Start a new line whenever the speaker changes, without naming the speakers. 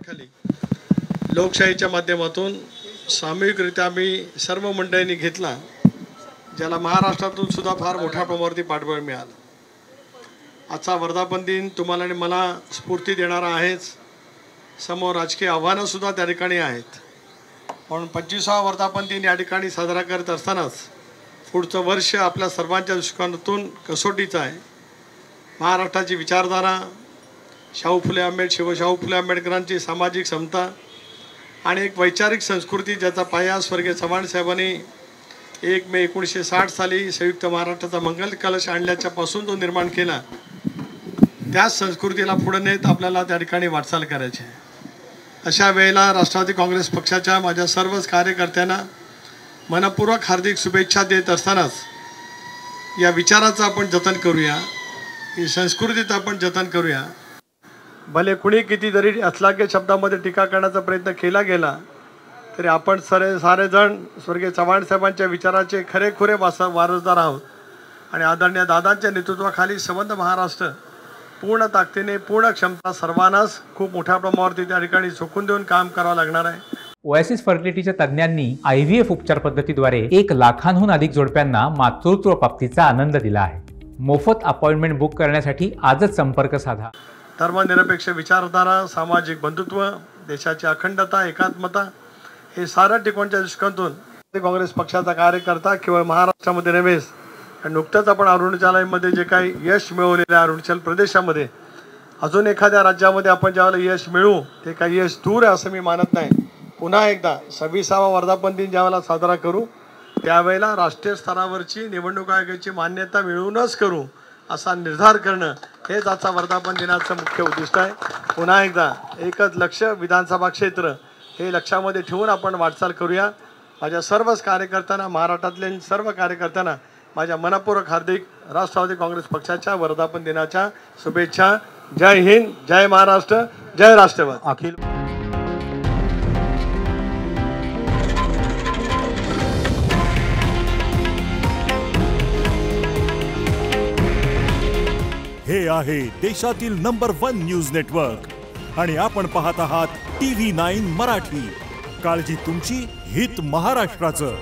नेतृत्वाखाली लोकशाहीच्या माध्यमातून सामूहिकरित्या आम्ही सर्व मंडळींनी घेतला, ज्याला महाराष्ट्रातून सुद्धा फार मोठ्या प्रमाणावरती पाठबळ मिळालं। आजचा वर्धापन दिन तुम्हाला आणि मला स्फूर्ती देणारा आहेच, समोर राजकीय आव्हानं सुद्धा त्या ठिकाणी आहेत। पण 25वा वर्धापन दिन या ठिकाणी साजरा करत असतानाच पुढचं वर्ष आपल्या सर्वांच्या दृष्टिकोनातून कसोटीचं आहे। महाराष्ट्राची विचारधारा, शिवशाहू फुले आंबेडकरांची सामाजिक समता आणि एक वैचारिक संस्कृती, ज्याचा पाया स्वर्गीय चव्हाण साहेबांनी 1 मे 1960 साली संयुक्त महाराष्ट्राचा मंगल कलश आणल्याच्यापासून तो निर्माण केला, त्याच संस्कृतीला पुढे नेत आपल्याला त्या ठिकाणी वाटचाल करायची आहे। अशा वेळेला राष्ट्रवादी काँग्रेस पक्षाच्या माझ्या सर्वच कार्यकर्त्यांना मनपूर्वक हार्दिक शुभेच्छा देत असतानाच या विचाराचं आपण जतन करूया, ही संस्कृतीचं आपण जतन करूया। भले कुणी किती जरी अश्लाघ्य शब्दामध्ये टीका करण्याचा प्रयत्न केला गेला तरी आपण सारेजण स्वर्गीय चव्हाण साहेबांच्या विचाराचे खरेखुरे वारसदार आहोत आणि आदरणीय दादांच्या नेतृत्वाखाली संबंध महाराष्ट्र पूर्ण ताकदीने, पूर्ण क्षमता सर्वांनाच खूप मोठ्या प्रमाणावरती त्या ठिकाणी झोकून देऊन काम करावं लागणार आहे।
ओएसिस फर्टिलिटीच्या तज्ञांनी IVF उपचार पद्धतीद्वारे 1 लाखांहून अधिक जोडप्यांना मातृत्व प्राप्तीचा आनंद दिला आहे। मोफत अपॉइंटमेंट बुक करण्यासाठी आजच संपर्क साधा।
धर्मनिरपेक्ष विचारधारा, सामाजिक बंधुत्व, देशाची अखंडता, एकात्मता हे सारं टिकवण्याच्या दृष्टिकोनातून काँग्रेस पक्षाचा कार्यकर्ता केवळ महाराष्ट्रामध्ये नव्हेच, नुकतंच आपण अरुणाचलमध्ये जे काही यश मिळवलेलं आहे, अरुणाचल प्रदेशामध्ये अजून एखाद्या राज्यामध्ये आपण ज्यावेळेला यश मिळवू ते काही यश दूर आहे असं मी मानत नाही। पुन्हा एकदा 26वा वर्धापन दिन ज्यावेळेला साजरा करू त्यावेळेला राष्ट्रीय स्तरावरची निवडणूक आयोगाची मान्यता मिळवूनच करू असा निर्धार करणं हेच आजचा वर्धापन दिनाचं मुख्य उद्दिष्ट आहे। पुन्हा एकदा एकच लक्ष, विधानसभा क्षेत्र हे लक्षामध्ये ठेवून आपण वाटचाल करूया। माझ्या सर्वच कार्यकर्त्यांना, महाराष्ट्रातल्या सर्व कार्यकर्त्यांना माझ्या मनपूर्वक हार्दिक राष्ट्रवादी काँग्रेस पक्षाच्या वर्धापन दिनाच्या शुभेच्छा। जय हिंद, जय महाराष्ट्र, जय राष्ट्रवाद। अखिल
हे आहे देशातील नंबर 1 न्यूज नेटवर्क आणि आपण पाहत आहात TV9 मराठी। काळजी तुमची, हित महाराष्ट्राचं।